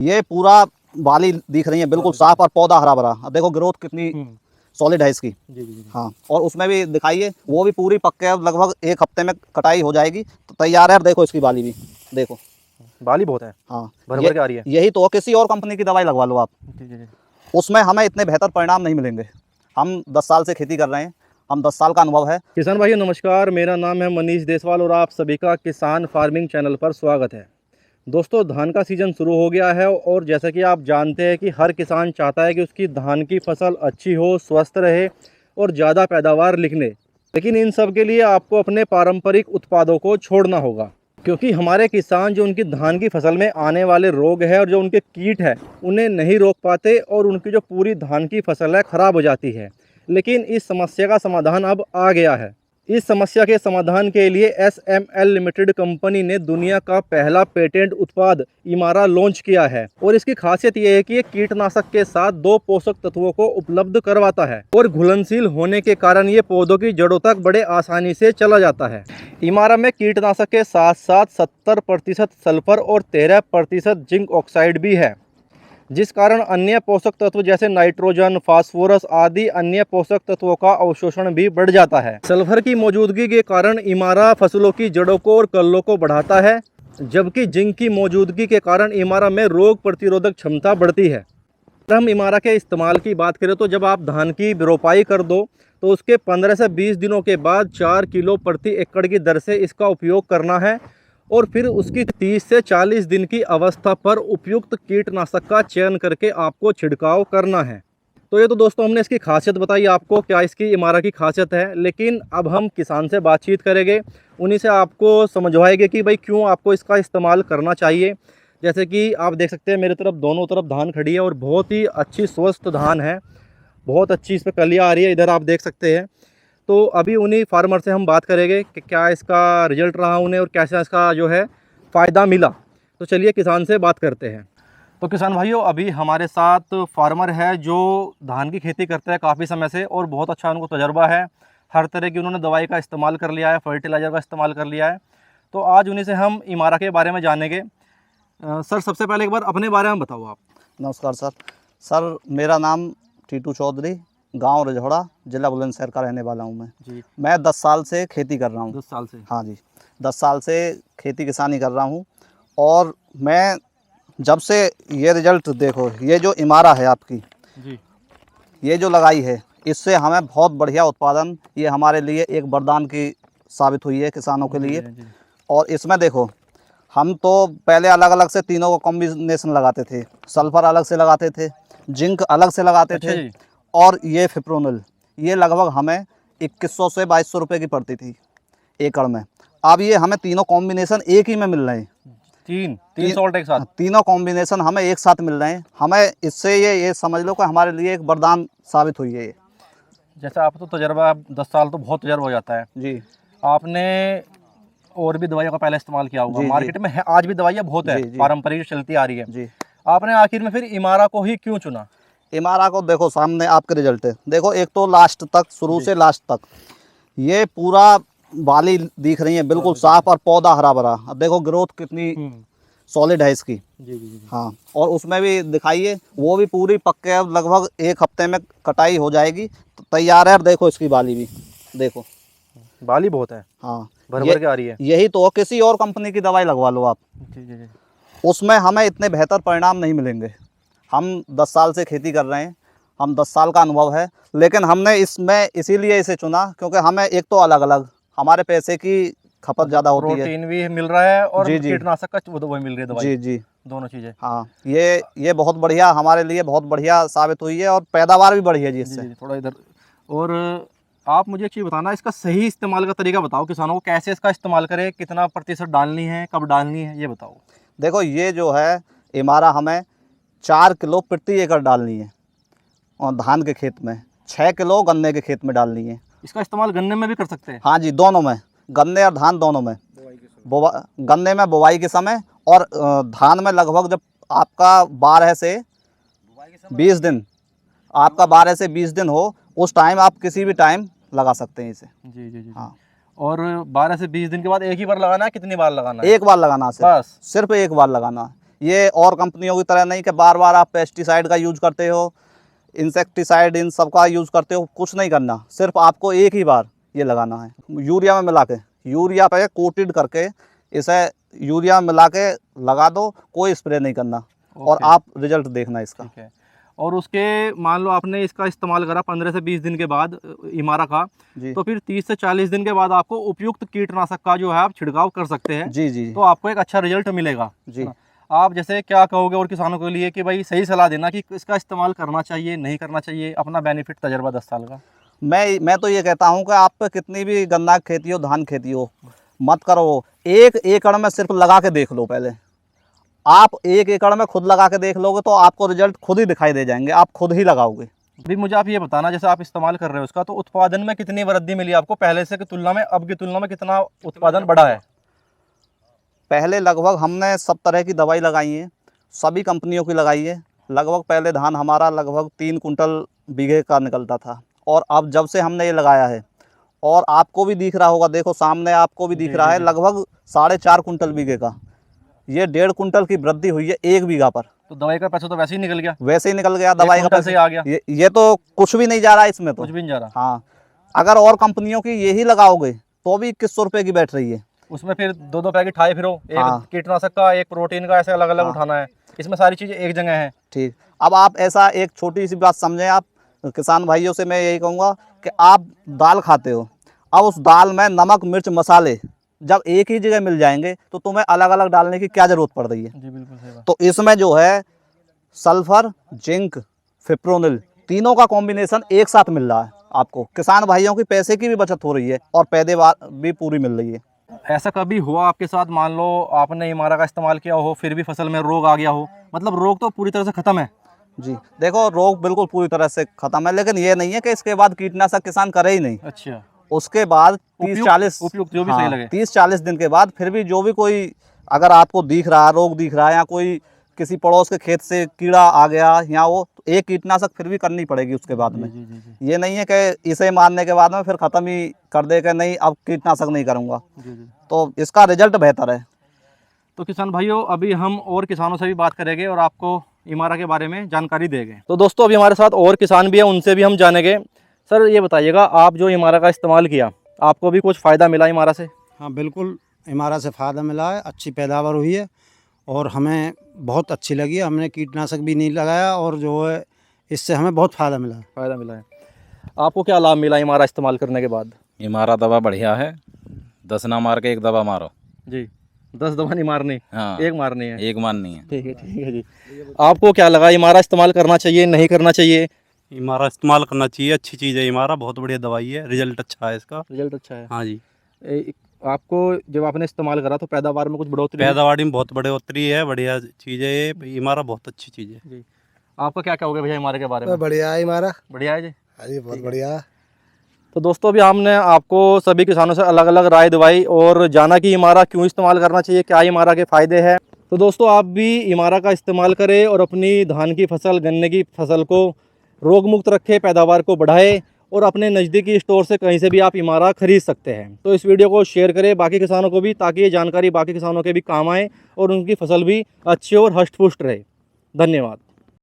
ये पूरा बाली दिख रही है बिल्कुल साफ और पौधा हरा भरा। अब देखो ग्रोथ कितनी सॉलिड है इसकी। जी जी जी। हाँ, और उसमें भी दिखाइए, वो भी पूरी पक्के है, लगभग एक हफ्ते में कटाई हो जाएगी तो तैयार है। और देखो इसकी बाली भी देखो, बाली बहुत है, हाँ भर भर के आ रही है। यही तो, किसी और कंपनी की दवाई लगवा लो आप, जी जी जी। उसमें हमें इतने बेहतर परिणाम नहीं मिलेंगे। हम 10 साल से खेती कर रहे हैं, हम 10 साल का अनुभव है। किसान भाइयों नमस्कार, मेरा नाम है मनीष देसवाल और आप सभी का किसान फार्मिंग चैनल पर स्वागत है। दोस्तों, धान का सीज़न शुरू हो गया है और जैसा कि आप जानते हैं कि हर किसान चाहता है कि उसकी धान की फसल अच्छी हो, स्वस्थ रहे और ज़्यादा पैदावार निकले। लेकिन इन सब के लिए आपको अपने पारंपरिक उत्पादों को छोड़ना होगा, क्योंकि हमारे किसान जो उनकी धान की फसल में आने वाले रोग है और जो उनके कीट है उन्हें नहीं रोक पाते और उनकी जो पूरी धान की फसल है ख़राब हो जाती है। लेकिन इस समस्या का समाधान अब आ गया है। इस समस्या के समाधान के लिए SML लिमिटेड कंपनी ने दुनिया का पहला पेटेंट उत्पाद इमारा लॉन्च किया है और इसकी खासियत यह है कि ये कीटनाशक के साथ 2 पोषक तत्वों को उपलब्ध करवाता है और घुलनशील होने के कारण ये पौधों की जड़ों तक बड़े आसानी से चला जाता है। इमारा में कीटनाशक के साथ साथ 70% सल्फर और 13% जिंक ऑक्साइड भी है, जिस कारण अन्य पोषक तत्व जैसे नाइट्रोजन, फास्फोरस आदि अन्य पोषक तत्वों का अवशोषण भी बढ़ जाता है। सल्फर की मौजूदगी के कारण इमारा फसलों की जड़ों को और कल्लों को बढ़ाता है, जबकि जिंक की मौजूदगी के कारण इमारा में रोग प्रतिरोधक क्षमता बढ़ती है। अगर हम इमारा के इस्तेमाल की बात करें तो जब आप धान की रोपाई कर दो तो उसके 15 से 20 दिनों के बाद 4 किलो प्रति एकड़ की दर से इसका उपयोग करना है और फिर उसकी 30 से 40 दिन की अवस्था पर उपयुक्त कीटनाशक का चयन करके आपको छिड़काव करना है। तो ये तो दोस्तों हमने इसकी खासियत बताई आपको, क्या इसकी इमारा की खासियत है। लेकिन अब हम किसान से बातचीत करेंगे, उन्हीं से आपको समझवाएंगे कि भाई क्यों आपको इसका इस्तेमाल करना चाहिए। जैसे कि आप देख सकते हैं मेरे तरफ दोनों तरफ धान खड़ी है और बहुत ही अच्छी स्वस्थ धान है, बहुत अच्छी इस पर कलियाँ आ रही है, इधर आप देख सकते हैं। तो अभी उन्हीं फार्मर से हम बात करेंगे कि क्या इसका रिजल्ट रहा उन्हें और कैसा इसका जो है फ़ायदा मिला। तो चलिए किसान से बात करते हैं। तो किसान भाइयों, अभी हमारे साथ फार्मर है जो धान की खेती करते हैं काफ़ी समय से और बहुत अच्छा उनको तजर्बा है। हर तरह की उन्होंने दवाई का इस्तेमाल कर लिया है, फर्टिलाइज़र का इस्तेमाल कर लिया है। तो आज उन्हीं से हम इमारा के बारे में जानेंगे। सर, सबसे पहले एक बार अपने बारे में बताओ आप। नमस्कार सर, मेरा नाम टीटू चौधरी, गांव रजौड़ा, जिला बुलंदशहर का रहने वाला हूं मैं जी। मैं 10 साल से खेती कर रहा हूं। 10 साल से? हाँ जी, 10 साल से खेती किसानी कर रहा हूं। और मैं जब से ये रिजल्ट देखो, ये जो इमारा है आपकी जी, ये जो लगाई है, इससे हमें बहुत बढ़िया उत्पादन, ये हमारे लिए एक वरदान की साबित हुई है किसानों के लिए। जी। और इसमें देखो, हम तो पहले अलग अलग से तीनों को कॉम्बिनेशन लगाते थे, सल्फर अलग से लगाते थे, जिंक अलग से लगाते अच्छा थे, जी। और ये फिप्रोनिल, ये लगभग हमें 2100 से 2200 रुपये की पड़ती थी एकड़ में। अब ये हमें तीनों कॉम्बिनेशन एक ही में मिल रहे हैं। तीन सॉल्ट एक साथ? तीनों कॉम्बिनेशन हमें एक साथ मिल रहे हैं। हमें इससे ये समझ लो कि हमारे लिए एक वरदान साबित हुई है ये। जैसे आप तो तजर्बा, 10 साल तो बहुत तजर्बा हो जाता है। जी आपने और भी दवाइयों का पहले इस्तेमाल किया होगा, जी मार्केट में है आज भी दवाइयाँ बहुत है, जी पारंपरिक जो चलती आ रही है। जी। आपने आखिर में फिर इमारा को ही क्यों चुना? इमारा को देखो, सामने आपके रिजल्ट है, देखो एक तो लास्ट तक, शुरू से लास्ट तक ये पूरा बाली दिख रही है बिल्कुल साफ और पौधा हरा भरा। अब देखो ग्रोथ कितनी सॉलिड है इसकी। जी जी जी। हाँ, और उसमें भी दिखाइए, वो भी पूरी पक्के है, लगभग एक हफ्ते में कटाई हो जाएगी तो तैयार है। और देखो इसकी बाली भी देखो, बाली बहुत है, हाँ भर भर के आ रही है। यही तो, किसी और कंपनी की दवाई लगवा लो आप, जी जी जी। उसमें हमें इतने बेहतर परिणाम नहीं मिलेंगे। हम 10 साल से खेती कर रहे हैं, हम 10 साल का अनुभव है। लेकिन हमने इसमें इसीलिए इसे चुना क्योंकि हमें एक तो अलग अलग, हमारे पैसे की खपत ज़्यादा होती है, प्रोटीन भी मिल रहा है और जी जी कीटनाशक का वो मिल रही है दवाई, जी जी। दोनों चीज़ें। हाँ, ये बहुत बढ़िया, हमारे लिए बहुत बढ़िया साबित हुई है और पैदावार भी बढ़ी है जी जी इससे। जी, थोड़ा इधर। और आप मुझे एक चीज़ बताना, इसका सही इस्तेमाल का तरीका बताओ, किसानों को कैसे इसका इस्तेमाल करें, कितना प्रतिशत डालनी है, कब डालनी है, ये बताओ। देखो, ये जो है इमारा हमें 4 किलो प्रति एकड़ डालनी है और धान के खेत में 6 किलो गन्ने के खेत में डालनी है। इसका इस्तेमाल गन्ने में भी कर सकते हैं? हाँ जी, दोनों में, गन्ने और धान दोनों में। गन्ने में बुवाई के समय और धान में लगभग जब आपका 12 से 20 दिन, आपका 12 से 20 दिन हो, उस टाइम आप किसी भी टाइम लगा सकते हैं इसे। जी जी जी। हाँ, और 12 से 20 दिन के बाद एक ही बार लगाना है, कितनी बार लगाना है? एक बार लगाना है, बस? सिर्फ एक बार लगाना है। ये और कंपनियों की तरह नहीं कि बार बार आप पेस्टिसाइड का यूज करते हो, इंसेक्टिसाइड इन सब का यूज़ करते हो। कुछ नहीं करना, सिर्फ आपको एक ही बार ये लगाना है, यूरिया में मिला के, यूरिया पे कोटेड करके इसे यूरिया में मिला के लगा दो, कोई स्प्रे नहीं करना और आप रिजल्ट देखना इसका। ठीक है। और उसके मान लो आपने इसका इस्तेमाल करा 15 से 20 दिन के बाद इमारा का, जी तो फिर 30 से 40 दिन के बाद आपको उपयुक्त कीटनाशक का जो है आप छिड़काव कर सकते हैं। जी जी तो आपको एक अच्छा रिजल्ट मिलेगा जी। आप जैसे क्या कहोगे और किसानों के लिए कि भाई सही सलाह देना कि इसका इस्तेमाल करना चाहिए नहीं करना चाहिए, अपना बेनिफिट तजर्बा 10 साल का। मैं तो ये कहता हूँ कि आप पे कितनी भी गन्ना की खेती हो, धान खेती हो, मत करो। 1 एकड़ में सिर्फ लगा के देख लो पहले। आप 1 एकड़ में खुद लगा के देख लोगे तो आपको रिजल्ट खुद ही दिखाई दे जाएंगे, आप खुद ही लगाओगे। अभी मुझे आप ये बताना, जैसे आप इस्तेमाल कर रहे हो उसका, तो उत्पादन में कितनी वृद्धि मिली आपको पहले से की तुलना में, अब की तुलना में कितना उत्पादन बढ़ा है? पहले लगभग हमने सब तरह की दवाई लगाई है, सभी कंपनियों की लगाई है। लगभग पहले धान हमारा लगभग 3 कुंटल बीघे का निकलता था, और अब जब से हमने ये लगाया है, और आपको भी दिख रहा होगा, देखो सामने आपको भी दिख रहा है, लगभग 4.5 कुंटल बीघे का, ये 1.5 कुंटल की वृद्धि हुई है 1 बीघा पर। तो दवाई का पैसा तो वैसे ही निकल गया, वैसे ही निकल गया, दवाई का कुंटल से पैसा आ गया। ये तो कुछ भी नहीं जा रहा है इसमें, तो कुछ भी नहीं जा रहा। हाँ, अगर और कंपनियों की यही लगाओगे तो भी 2100 रुपये की बैठ रही है। उसमें फिर 2-2 पैकेट ठाए फिरो, एक हाँ। कीटनाशक का, एक प्रोटीन का, ऐसे अलग अलग हाँ। उठाना है। इसमें सारी चीजें एक जगह है। ठीक, अब आप ऐसा एक छोटी सी बात समझें, आप किसान भाइयों से मैं यही कहूँगा कि आप दाल खाते हो, अब उस दाल में नमक मिर्च मसाले जब एक ही जगह मिल जाएंगे तो तुम्हें अलग अलग डालने की क्या ज़रूरत पड़ रही है? जी बिल्कुल सही बात। तो इसमें जो है सल्फर, जिंक, फिप्रोनिल, तीनों का कॉम्बिनेशन एक साथ मिल रहा है आपको। किसान भाइयों की पैसे की भी बचत हो रही है और पैदावार भी पूरी मिल रही है। ऐसा कभी हुआ आपके साथ, मान लो आपने इमारा का इस्तेमाल किया हो, फिर भी फसल में रोग आ गया हो? मतलब रोग तो पूरी तरह से खत्म है। जी देखो, रोग बिल्कुल पूरी तरह से खत्म है, लेकिन ये नहीं है कि इसके बाद कीटनाशक किसान करे ही नहीं। अच्छा, उसके बाद 30-40 उपयुक्त जो भी सही लगे। 30-40 दिन के बाद फिर भी जो भी कोई अगर आपको दिख रहा है, रोग दिख रहा है, या कोई किसी पड़ोस के खेत से कीड़ा आ गया या वो, तो एक कीटनाशक फिर भी करनी पड़ेगी उसके बाद में। जी, जी, जी, ये नहीं है कि इसे मारने के बाद में फिर ख़त्म ही कर दे कि नहीं अब कीटनाशक नहीं करूँगा, जी, जी। तो इसका रिजल्ट बेहतर है। तो किसान भाइयों, अभी हम और किसानों से भी बात करेंगे और आपको इमारा के बारे में जानकारी देंगे। तो दोस्तों, अभी हमारे साथ और किसान भी हैं, उनसे भी हम जानेंगे। सर ये बताइएगा, आप जो इमारा का इस्तेमाल किया, आपको भी कुछ फ़ायदा मिला इमारा से? हाँ बिल्कुल, इमारा से फ़ायदा मिला है, अच्छी पैदावार हुई है और हमें बहुत अच्छी लगी है। हमने कीटनाशक भी नहीं लगाया और जो है इससे हमें बहुत फ़ायदा मिला है। फ़ायदा मिला है। आपको क्या लाभ मिला इमारा इस्तेमाल करने के बाद? इमारा दवा बढ़िया है, 10 ना मार के 1 दवा मारो। जी, 10 दवा नहीं मारनी, हाँ, 1 मारनी है। 1 मारनी है। ठीक है जी। आपको क्या लगा, इमारा इस्तेमाल करना चाहिए नहीं करना चाहिए? इमारा इस्तेमाल करना चाहिए, अच्छी चीज़ है इमारा, बहुत बढ़िया दवाई है, रिजल्ट अच्छा है इसका। रिजल्ट अच्छा है। हाँ जी, आपको जब आपने इस्तेमाल करा तो पैदावार में कुछ बढ़ोतरी हुई? पैदावार में बहुत बढ़ोतरी है, बढ़िया चीज़ है ये, इमारा बहुत अच्छी चीज़ है। जी। आपको क्या कहोगे भैया इमारे के बारे में? बढ़िया है हमारा। बढ़िया है जी। हाँ जी, बहुत बढ़िया। तो दोस्तों, अभी हमने आपको सभी किसानों से अलग अलग राय दिवाई और जाना कि इमारा क्यों इस्तेमाल करना चाहिए, क्या इमारा के फ़ायदे हैं। तो दोस्तों, आप भी इमारा का इस्तेमाल करें और अपनी धान की फसल, गन्ने की फसल को रोग मुक्त रखें, पैदावार को बढ़ाएं, और अपने नज़दीकी स्टोर से कहीं से भी आप इमारा खरीद सकते हैं। तो इस वीडियो को शेयर करें बाकी किसानों को भी, ताकि ये जानकारी बाकी किसानों के भी काम आए और उनकी फसल भी अच्छी और हष्ट पुष्ट रहे। धन्यवाद।